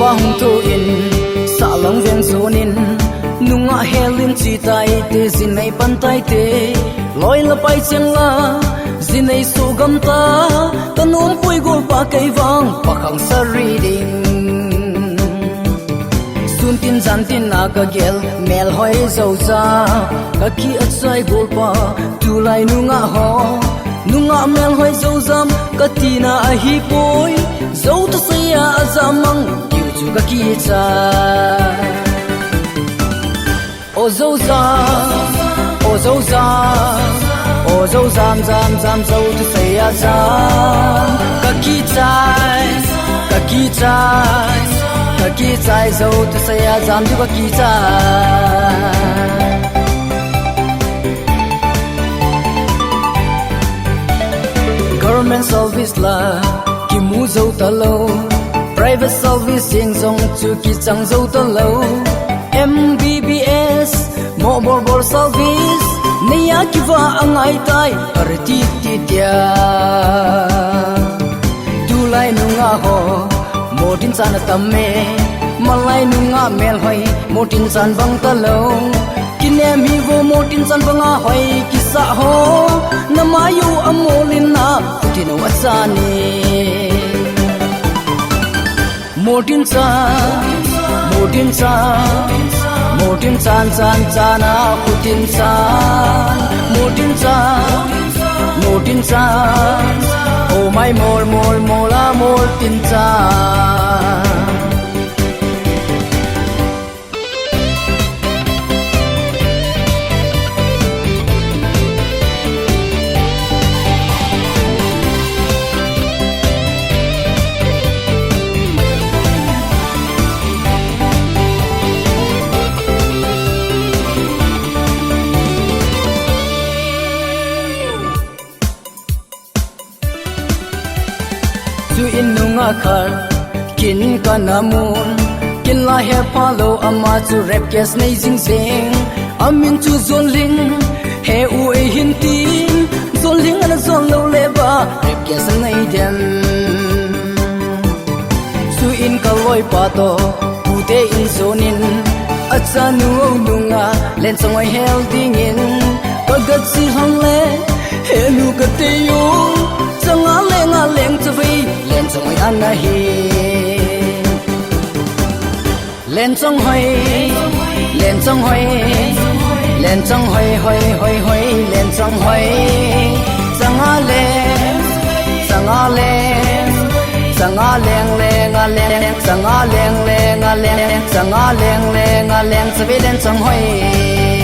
bang tu in sa long veng zonin nunga helin chi tai te zinai pan tai te loi la pai cheng la zinai su gam ta tanum pui gol pa kai wang pakhang sa reading sun tin jan tin na ka gel mel hoi zo za ka ki achai gol pa tu lai nunga ho nunga mel hoi zo zam ka tina a hi poi zo ta sia azamang kiu chu ka ki cha o zo za o zo za o zo zam zam zam zo ta sia zam ka ki chai ka ki chai ka ki chai zo ta sia zam ju ka ki chai government service la ki mu zo ta lo private service sing zong chu ki chang zo ta lo MBBS mobile service niya ki wa angai tai arti ti dia du lai nu nga ho motin san tam me malai nu nga mel hoi motin san bang ta lo kinem hi wo motin san banga hoi ki sa ho namayu amolin na tino achani motin san sana putin san motin san oh my mola tin san tu in nunga khar kin kanamun kin la he palo ama chu rap kes nei jing sing amin chu zon ling he u e hin tin zon ling ana zon lo le ba rap kes nei dem tu in ka loi pa to pu te in zonin acha nu nunga len songoi hel ding in pagat si hang le he nu ka te yo nga leng chu vi len chong ai an hi len chong hoi len chong hoi len chong hoi hoi hoi hoi len chong hoi changa leng changa leng changa leng leng a leng changa leng leng a leng changa leng leng a leng chu vi len chong hoi